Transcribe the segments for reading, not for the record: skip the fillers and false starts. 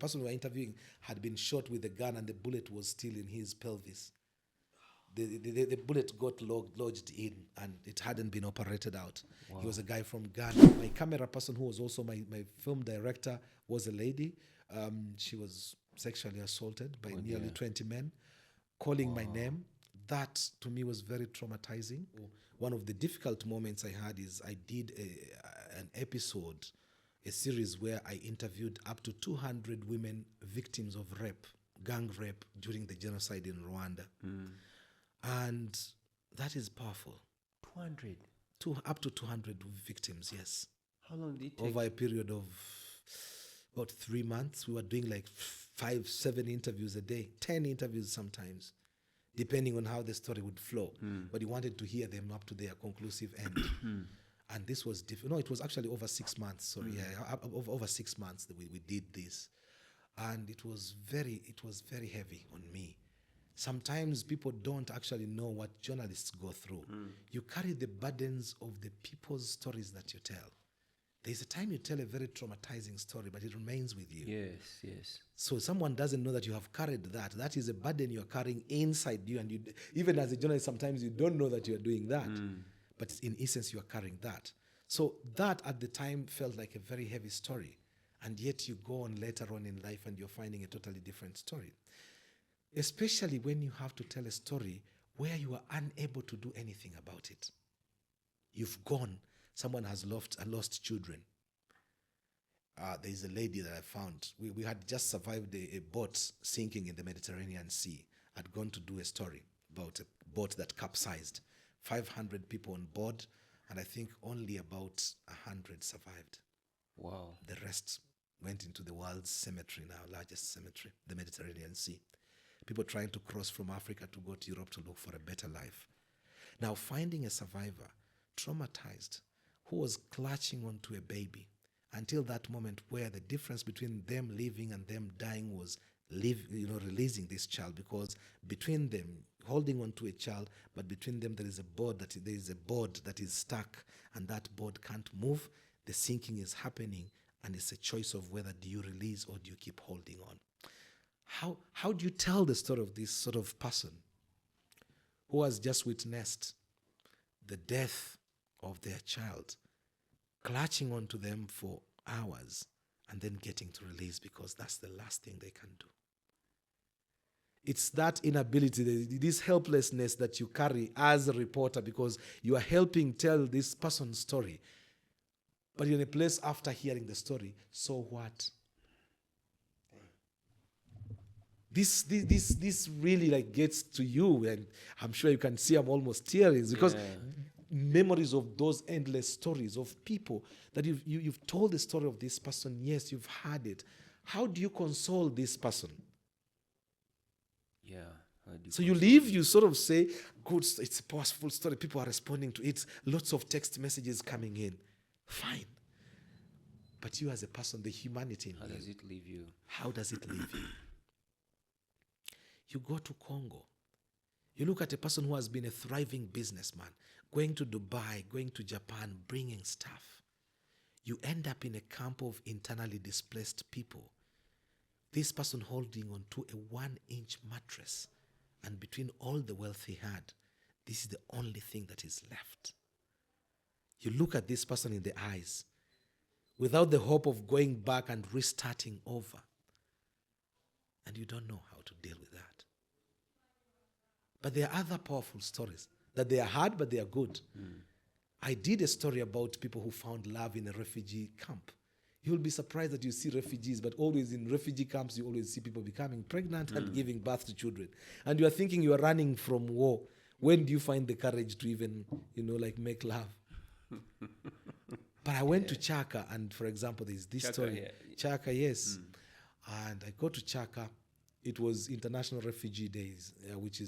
person we were interviewing had been shot with a gun and the bullet was still in his pelvis. The bullet got lodged in and it hadn't been operated out. Wow. He was a guy from Ghana. My camera person, who was also my film director, was a lady. She was sexually assaulted by nearly 20 men, calling my name. That, to me, was very traumatizing. One of the difficult moments I had is I did an episode, a series where I interviewed up to 200 women victims of rape, gang rape, during the genocide in Rwanda. And that is powerful. 200? Up to 200 victims, yes. How long did it take? Over a period of about 3 months. We were doing like 5-7 interviews a day, 10 interviews sometimes, depending on how the story would flow. But you wanted to hear them up to their conclusive end. And this was different. No, it was actually over 6 months. Sorry, over 6 months that we did this. And it was very heavy on me. Sometimes people don't actually know what journalists go through. You carry the burdens of the people's stories that you tell. There's a time you tell a very traumatizing story, but it remains with you. Yes. So someone doesn't know that you have carried that. That is a burden you're carrying inside you. And you, even as a journalist, sometimes you don't know that you're doing that. But in essence, you are carrying that. So that at the time felt like a very heavy story. And yet you go on later on in life and you're finding a totally different story. Especially when you have to tell a story where you are unable to do anything about it. You've gone. Someone has lost children. There's a lady that I found. We had just survived a boat sinking in the Mediterranean Sea. I'd gone to do a story about a boat that capsized. 500 people on board, and I think only about 100 survived. Wow. The rest went into the world's cemetery now, largest cemetery, the Mediterranean Sea. People trying to cross from Africa to go to Europe to look for a better life. Now, finding a survivor, traumatized, who was clutching onto a baby until that moment where the difference between them living and them dying was releasing this child, because between them, holding onto a child, but between them there is a board that is stuck, and that board can't move. The sinking is happening, and it's a choice of whether do you release or do you keep holding on. How do you tell the story of this sort of person who has just witnessed the death of their child, clutching onto them for hours, and then getting to release because that's the last thing they can do? It's that inability, this helplessness that you carry as a reporter, because you are helping tell this person's story. But you're in a place after hearing the story, so what? This really like gets to you, and I'm sure you can see I'm almost tearing, because memories of those endless stories of people that you've told the story of this person. Yes, you've heard it. How do you console this person? So you leave, you sort of say, good, it's a powerful story. People are responding to it. Lots of text messages coming in. Fine. But you as a person, the humanity in you. How does it leave you? How does it leave you? You go to Congo. You look at a person who has been a thriving businessman, going to Dubai, going to Japan, bringing stuff. You end up in a camp of internally displaced people. This person holding on to a 1-inch mattress, and between all the wealth he had, this is the only thing that is left. You look at this person in the eyes without the hope of going back and restarting over, and you don't know how to deal with that. But there are other powerful stories that they are hard, but they are good. I did a story about people who found love in a refugee camp. You'll be surprised that you see refugees, but always in refugee camps, you always see people becoming pregnant and giving birth to children. And you are thinking you are running from war. When do you find the courage to even, make love? But I went to Chaka, and for example, there's this story. Chaka, yes. And I go to Chaka. It was International Refugee Days, which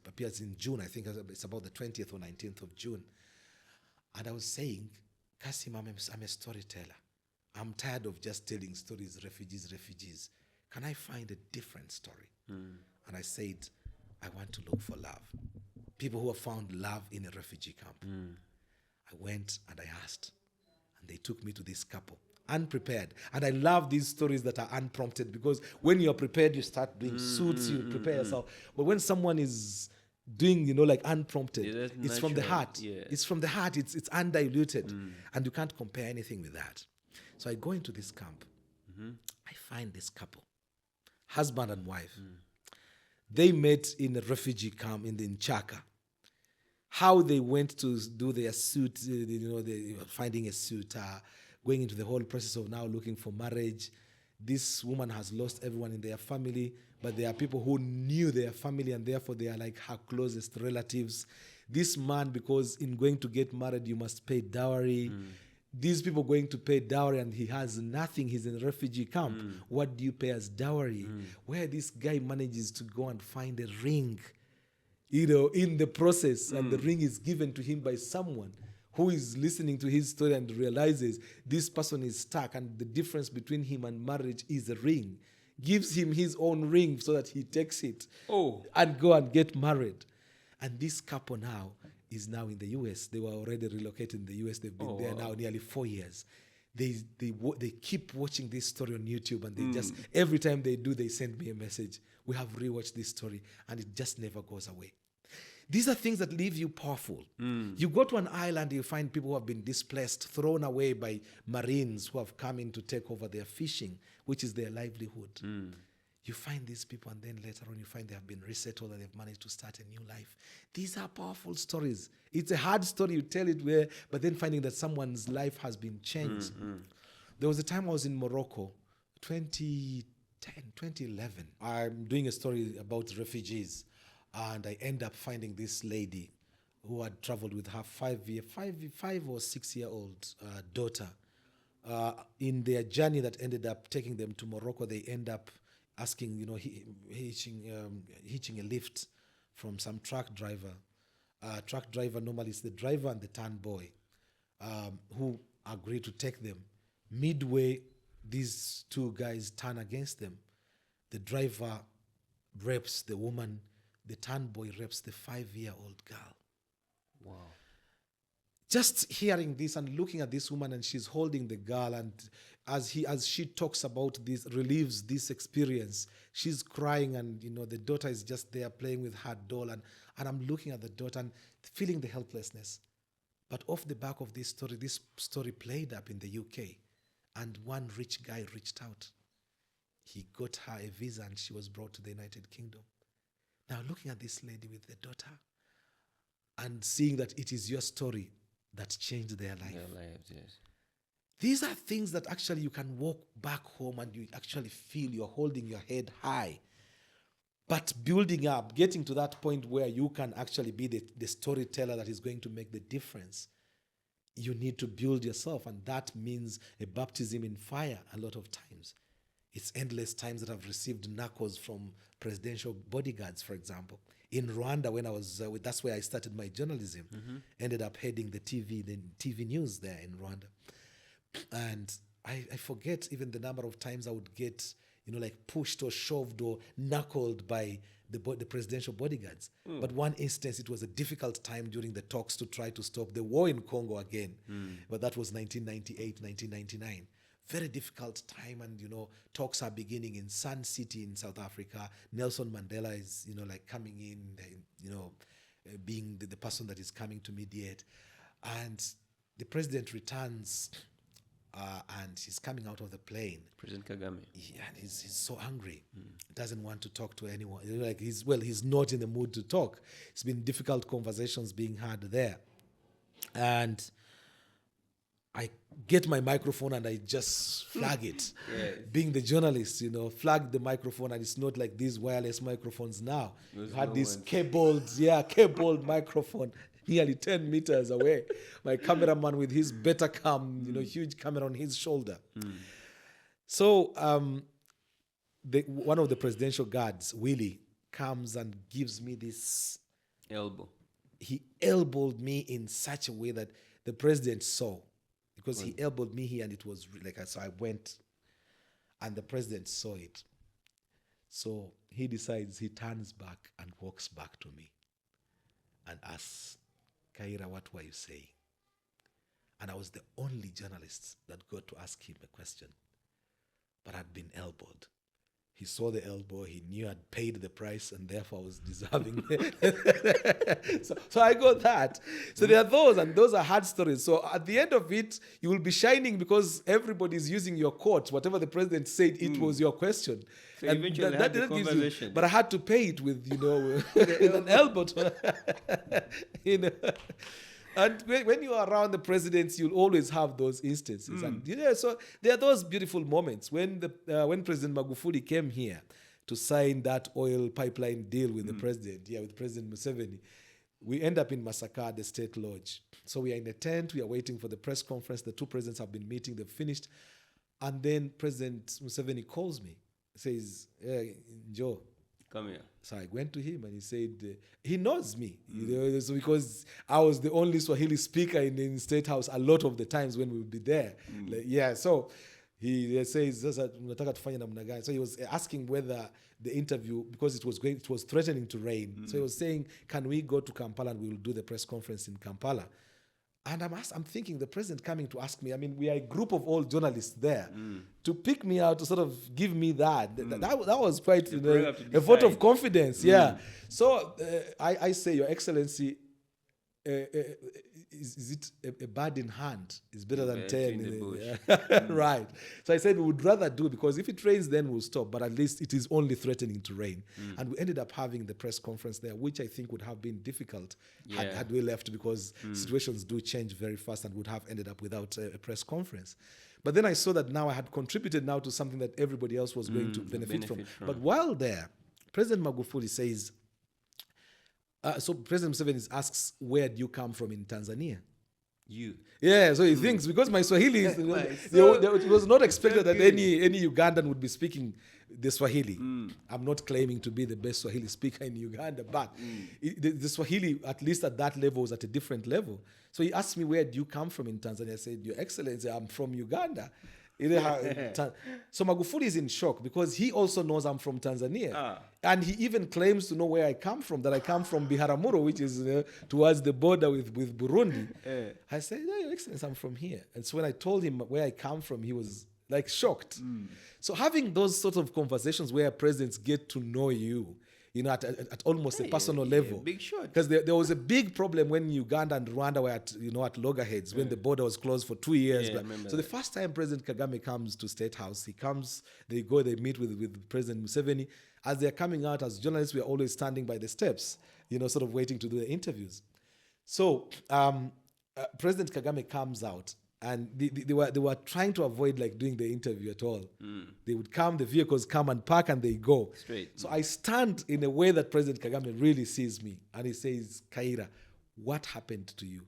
appears in June. I think it's about the 20th or 19th of June. And I was saying, Kassim, I'm a storyteller. I'm tired of just telling stories, refugees. Can I find a different story? And I said, I want to look for love. People who have found love in a refugee camp. I went and I asked, and they took me to this couple unprepared. And I love these stories that are unprompted, because when you're prepared, you start doing suits, you prepare yourself. But when someone is doing, like unprompted, Yeah, that's it's from the natural. heart. Yeah. It's from the heart. It's undiluted. And you can't compare anything with that. So I go into this camp. I find this couple, husband and wife. They met in a refugee camp in Chaka. How they went to do their suit, they were finding a suit, going into the whole process of now looking for marriage. This woman has lost everyone in their family, but there are people who knew their family, and therefore they are like her closest relatives. This man, because in going to get married, you must pay dowry. These people going to pay dowry, and he has nothing. He's in a refugee camp. What do you pay as dowry? Where this guy manages to go and find a ring, in the process, and the ring is given to him by someone who is listening to his story and realizes this person is stuck, and the difference between him and marriage is a ring. Gives him his own ring so that he takes it and go and get married. And this couple now is now in the US. They were already relocated in the US. They've been there now nearly 4 years. They keep watching this story on YouTube, and they just, every time they do, they send me a message. We have rewatched this story, and it just never goes away. These are things that leave you powerful. You go to an island, you find people who have been displaced, thrown away by Marines who have come in to take over their fishing, which is their livelihood. You find these people, and then later on you find they have been resettled and they've managed to start a new life. These are powerful stories. It's a hard story, you tell it but then finding that someone's life has been changed. There was a time I was in Morocco, 2010, 2011. I'm doing a story about refugees, and I end up finding this lady who had traveled with her 5 or 6 year old daughter. In their journey that ended up taking them to Morocco, they end up asking, hitching a lift from some truck driver. Truck driver, normally it's the driver and the turn boy, who agree to take them. Midway, these two guys turn against them. The driver rapes the woman. The turn boy rapes the 5-year-old girl. Wow. Just hearing this and looking at this woman, and she's holding the girl, and as she talks about this, relieves this experience, she's crying, and the daughter is just there playing with her doll, and I'm looking at the daughter and feeling the helplessness. But off the back of this story played up in the UK, and one rich guy reached out. He got her a visa, and she was brought to the United Kingdom. Now looking at this lady with the daughter and seeing that it is your story that changed their life. Their lives, yes. These are things that actually you can walk back home and you actually feel you're holding your head high. But building up, getting to that point where you can actually be the storyteller that is going to make the difference, you need to build yourself. And that means a baptism in fire a lot of times. It's endless times that I've received knuckles from presidential bodyguards, for example. In Rwanda, when I was, that's where I started my journalism. Ended up heading the TV news there in Rwanda. And I forget even the number of times I would get, pushed or shoved or knuckled by the presidential bodyguards. But one instance, it was a difficult time during the talks to try to stop the war in Congo again. But that was 1998, 1999. Very difficult time, and talks are beginning in Sun City in South Africa. Nelson Mandela is coming in, being the person that is coming to mediate, and the president returns, and he's coming out of the plane. President Kagame. And he's so angry. Doesn't want to talk to anyone. He's not in the mood to talk. It's been difficult conversations being had there, and I get my microphone and I just flag it. Yes. Being the journalist, flag the microphone, and it's not like these wireless microphones now. You had this cabled microphone nearly 10 meters away. My cameraman with his Betacam, huge camera on his shoulder. So one of the presidential guards, Willie, comes and gives me this elbow. He elbowed me in such a way that the president saw. Because he elbowed me here, and it was so I went, and the president saw it. So he decides, he turns back and walks back to me and asks, Kayira, what were you saying? And I was the only journalist that got to ask him a question. But I'd been elbowed. He saw the elbow, he knew I'd paid the price, and therefore I was deserving. so I got that. So there are those, and those are hard stories. So at the end of it, you will be shining because everybody's using your quote. Whatever the president said, it was your question. So and eventually that had the gives you, conversation. but I had to pay it with, with an elbow. And when you are around the presidents, you'll always have those instances. And so there are those beautiful moments. When President Magufuli came here to sign that oil pipeline deal with the president, with President Museveni, we end up in Masaka at the State Lodge. So we are in a tent, we are waiting for the press conference. The two presidents have been meeting, they've finished. And then President Museveni calls me, says, "Hey, Joe, come here." So I went to him and he said, he knows me, so because I was the only Swahili speaker in State House a lot of the times when we would be there. So he says, so he was asking whether the interview, because it was threatening to rain. So he was saying, can we go to Kampala and we will do the press conference in Kampala? And I'm thinking, the president coming to ask me, I mean, we are a group of all journalists there, to pick me out, to sort of give me that. That was quite a vote of confidence, So I say, Your Excellency, is it a bird in hand is better than 10 in the bush. Right. So I said we would rather do, because if it rains then we'll stop, but at least it is only threatening to rain. And we ended up having the press conference there, which I think would have been difficult had we left, because situations do change very fast and would have ended up without a press conference. But then I saw that now I had contributed now to something that everybody else was going to benefit from. But while there, President Magufuli says, so President Museveni asks, where do you come from in Tanzania? You. Yeah, so he thinks, because my Swahili is, it was not expected that any Ugandan would be speaking the Swahili. I'm not claiming to be the best Swahili speaker in Uganda, but the Swahili, at least at that level, was at a different level. So he asked me, where do you come from in Tanzania? I said, Your Excellency, I'm from Uganda. So Magufuli is in shock, because he also knows I'm from Tanzania. And he even claims to know where I come from, that I come from Biharamulo, which is towards the border with Burundi. I said, Your Excellency, I'm from here. And so when I told him where I come from, he was like shocked. So having those sort of conversations where presidents get to know you, at almost a personal level. Big shot. Because there was a big problem when Uganda and Rwanda were at loggerheads, when the border was closed for 2 years. So the first time President Kagame comes to State House, they meet with President Museveni. As they're coming out, as journalists, we are always standing by the steps, sort of waiting to do the interviews. So President Kagame comes out, and they were trying to avoid doing the interview at all. They would come, the vehicles come and park, and they go. Straight. So I stand in a way that President Kagame really sees me, and he says, Kayira, what happened to you?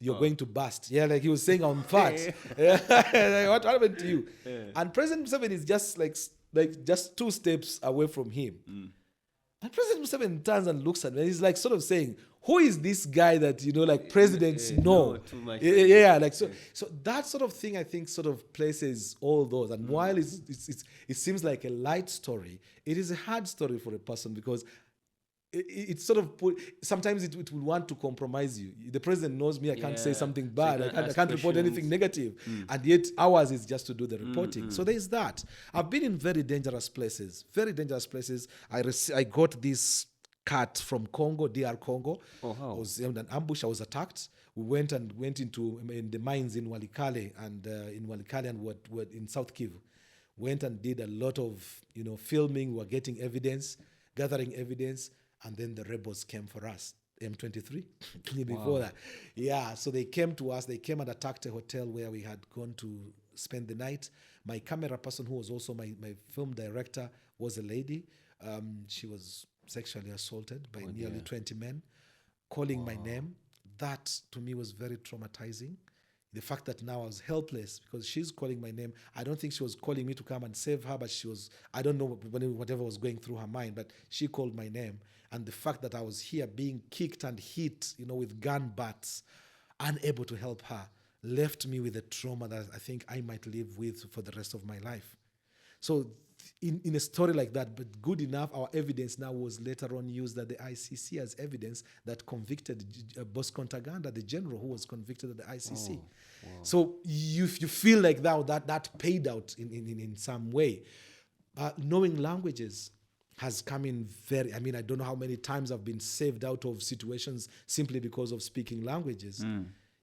You're going to burst. Yeah, like he was saying on fat. What happened to you? And President Museveni is just just 2 steps away from him. And President Museveni turns and looks at me, and he's sort of saying, who is this guy that, presidents know? So that sort of thing, I think, sort of places all those. And while it seems like a light story, it is a hard story for a person, because it sort of sometimes it will want to compromise you. The president knows me, I can't say something bad, I can't report anything negative, and yet ours is just to do the reporting. So there's that. I've been in very dangerous places. I got this cat from Congo, DR Congo. I was in an ambush, I was attacked. We went into the mines in Walikale and in South Kivu. Went and did a lot of filming. We were getting evidence, gathering evidence. And then the rebels came for us, M23, before that. Yeah, so they came to us. They came and attacked a hotel where we had gone to spend the night. My camera person, who was also my film director, was a lady. She was sexually assaulted by nearly 20 men, calling my name. That, to me, was very traumatizing. The fact that now I was helpless because she's calling my name. I don't think she was calling me to come and save her, but I don't know whatever was going through her mind, but she called my name. And the fact that I was here being kicked and hit, with gun butts, unable to help her, left me with a trauma that I think I might live with for the rest of my life. So in a story like that, but good enough, our evidence now was later on used at the ICC as evidence that convicted Bosco Ntaganda, the general who was convicted at the ICC. So you feel like that paid out in some way. Knowing languages has come in very, I mean, I don't know how many times I've been saved out of situations simply because of speaking languages.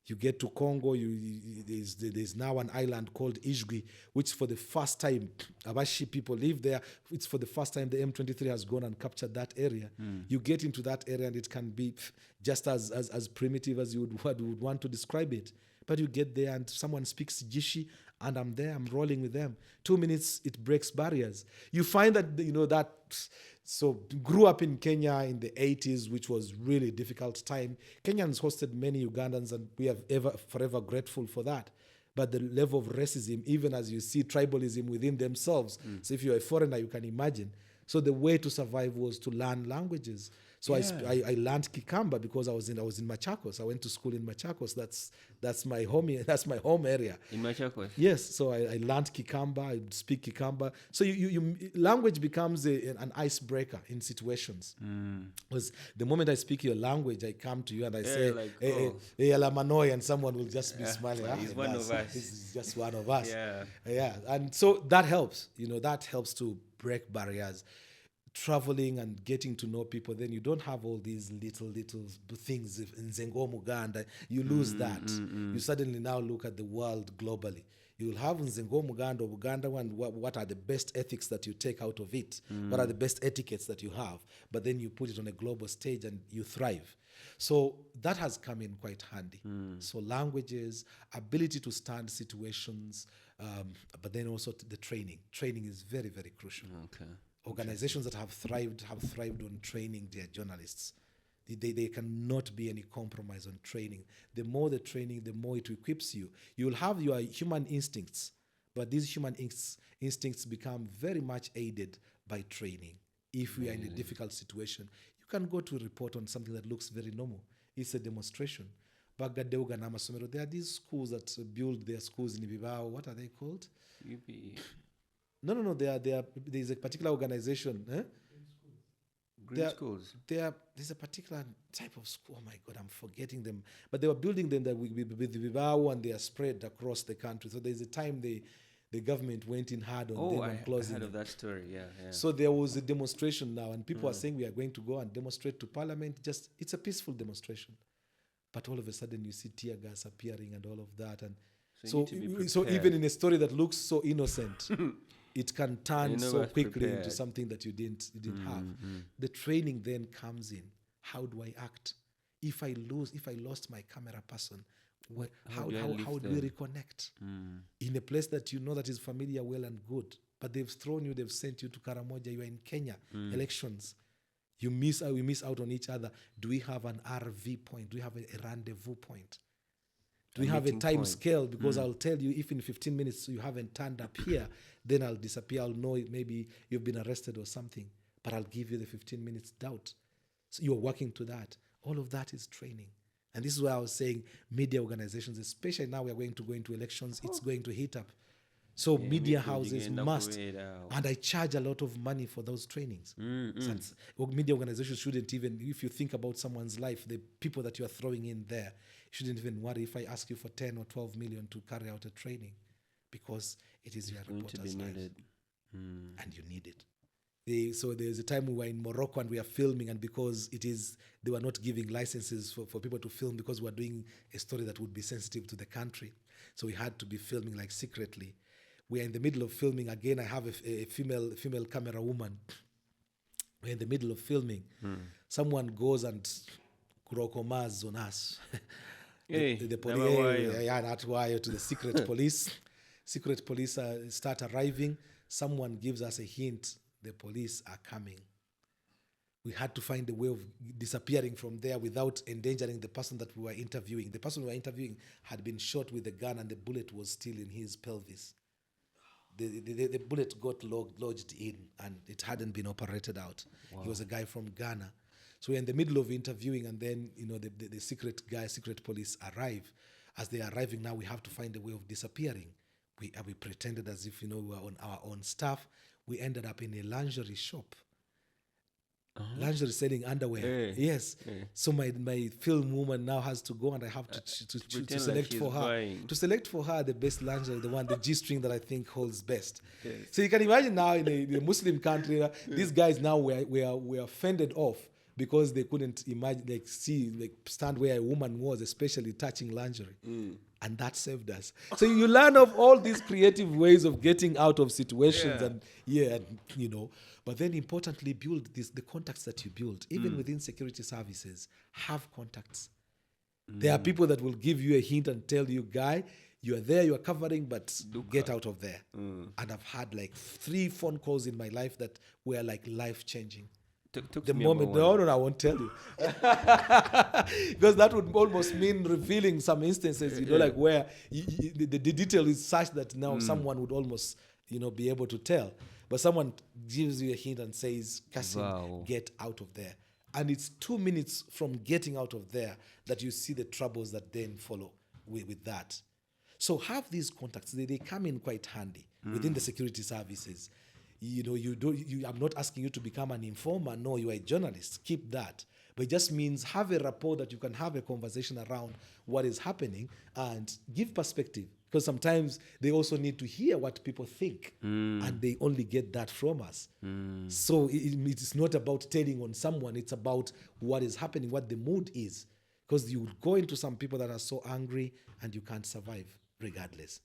You get to Congo, there's now an island called Ijwi, which for the first time, Abashi people live there. It's for the first time the M23 has gone and captured that area. You get into that area and it can be just as primitive as you would want to describe it. But you get there and someone speaks Jishi and I'm there, I'm rolling with them. 2 minutes, it breaks barriers. You find that, that... So grew up in Kenya in the 80s, which was really difficult time. Kenyans hosted many Ugandans, and we are forever grateful for that. But the level of racism, even as you see tribalism within themselves. So if you're a foreigner, you can imagine. So the way to survive was to learn languages. So I learned Kikamba because I was in Machakos. I went to school in Machakos. That's my home area. In Machakos? Yes. So I learned Kikamba. I speak Kikamba. So you language becomes an icebreaker in situations. Because the moment I speak your language, I come to you and I say, hey, Alamanoi, and someone will just be smiling. He's one of us. He's just one of us. Yeah. And so that helps. That helps to break barriers. Traveling and getting to know people, then you don't have all these little things. In Zengo Muganda, you lose that. You suddenly now look at the world globally. You'll have Nzengo Muganda or Uganda one, what are the best ethics that you take out of it? What are the best etiquettes that you have? But then you put it on a global stage and you thrive. So that has come in quite handy. So languages, ability to stand situations, but then also the training. Training is very, very crucial. Okay. Organizations that have thrived on training their journalists. They cannot be any compromise on training. The more the training, the more it equips you. You'll have your human instincts, but these human instincts become very much aided by training. If we are in a difficult situation, you can go to report on something that looks very normal. It's a demonstration. Bagadeuga na Masomero, there are these schools that build their schools in Ibibao. What are they called? UPE. No. There's a particular organization. Green schools. There's a particular type of school. Oh my God, I'm forgetting them. But they were building them that with Vivao, and they are spread across the country. So there's a time the government went in hard on them and closing them. I heard of that story. Yeah. So there was a demonstration now, and people are saying we are going to go and demonstrate to Parliament. It's a peaceful demonstration. But all of a sudden you see tear gas appearing and all of that, and so even in a story that looks so innocent. It can turn so quickly into something that you didn't have. The training then comes in. How do I act? If I lost my camera person, how do we reconnect? In a place that you know that is familiar, well and good, but they've sent you to Karamoja, you are in Kenya, elections. We miss out on each other. Do we have an RV point? Do we have a rendezvous point? Do we have a time scale? Because I'll tell you, if in 15 minutes you haven't turned up here, then I'll disappear. I'll know maybe you've been arrested or something, but I'll give you the 15 minutes doubt. So you're working to that. All of that is training. And this is why I was saying media organizations, especially now we are going to go into elections, it's going to heat up. So media houses must, and I charge a lot of money for those trainings. Media organizations shouldn't even, if you think about someone's life, the people that you are throwing in there, shouldn't even worry if I ask you for 10 or 12 million to carry out a training, because it is your reporter's life. And you need it. So there's a time we were in Morocco and we are filming, and because they were not giving licenses for people to film because we were doing a story that would be sensitive to the country. So we had to be filming like secretly. We are in the middle of filming. Again, I have a female camera woman. We're in the middle of filming. Someone goes and kurokomas on us. The police, to the secret police. Secret police start arriving. Someone gives us a hint. The police are coming. We had to find a way of disappearing from there without endangering the person that we were interviewing. The person we were interviewing had been shot with a gun and the bullet was still in his pelvis. The bullet got lodged in and it hadn't been operated out. Wow. He was a guy from Ghana. So we're in the middle of interviewing, and then the secret police arrive. As they are arriving now, we have to find a way of disappearing. We pretended as if we were on our own stuff. we ended up in a lingerie shop. Lingerie selling underwear. Yes. So my film woman now has to go, and I have to pretend select like for she's her. buying. To select for her the best lingerie, the G-string that I think holds best. So you can imagine now in a Muslim country, these guys now were fended off because they couldn't imagine, stand where a woman was, especially touching lingerie. And that saved us. So you learn of all these creative ways of getting out of situations, but then importantly, build the contacts that you build, even within security services. Have contacts. There are people that will give you a hint and tell you, guy, you are there, you are covering, but get out of there. And I've had 3 phone calls in my life that were life-changing. Talk The to me moment, about no, I won't tell you. Because that would almost mean revealing some instances, where the detail is such that now someone would almost, be able to tell. But someone gives you a hint and says, Kassim, get out of there. And it's 2 minutes from getting out of there that you see the troubles that then follow with that. So have these contacts. They come in quite handy within the security services. I'm not asking you to become an informer. No, you are a journalist. Keep that. But it just means have a rapport that you can have a conversation around what is happening and give perspective. Because sometimes they also need to hear what people think, and they only get that from us. So it's not about telling on someone. It's about what is happening, what the mood is. Because you would go into some people that are so angry and you can't survive regardless.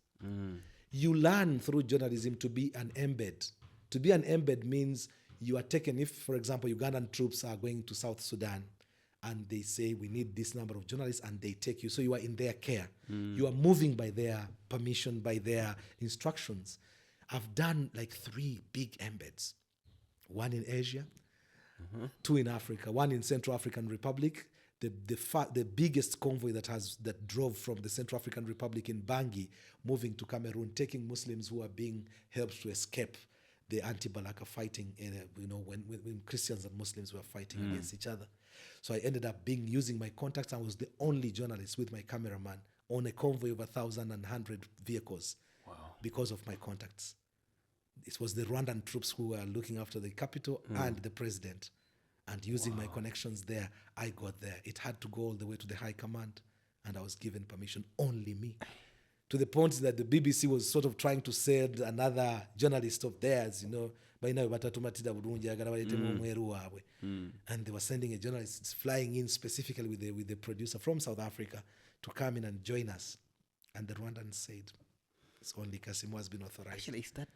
You learn through journalism to be an embed. To be an embed means you are taken, if, for example, Ugandan troops are going to South Sudan and they say, we need this number of journalists, and they take you. So you are in their care. You are moving by their permission, by their instructions. I've done 3 big embeds. 1 in Asia, 2 in Africa, 1 in Central African Republic. The biggest convoy that drove from the Central African Republic in Bangui, moving to Cameroon, taking Muslims who are being helped to escape the anti-Balaka fighting, when Christians and Muslims were fighting against each other. So I ended up using my contacts. I was the only journalist with my cameraman on a convoy of 1,100 vehicles because of my contacts. It was the Rwandan troops who were looking after the capital and the president. And using my connections there, I got there. It had to go all the way to the high command, and I was given permission, only me. To the point that the BBC was sort of trying to send another journalist of theirs, and they were sending a journalist flying in specifically with the producer from South Africa to come in and join us. And the Rwandans said, it's only Kassim who has been authorized. Actually, is that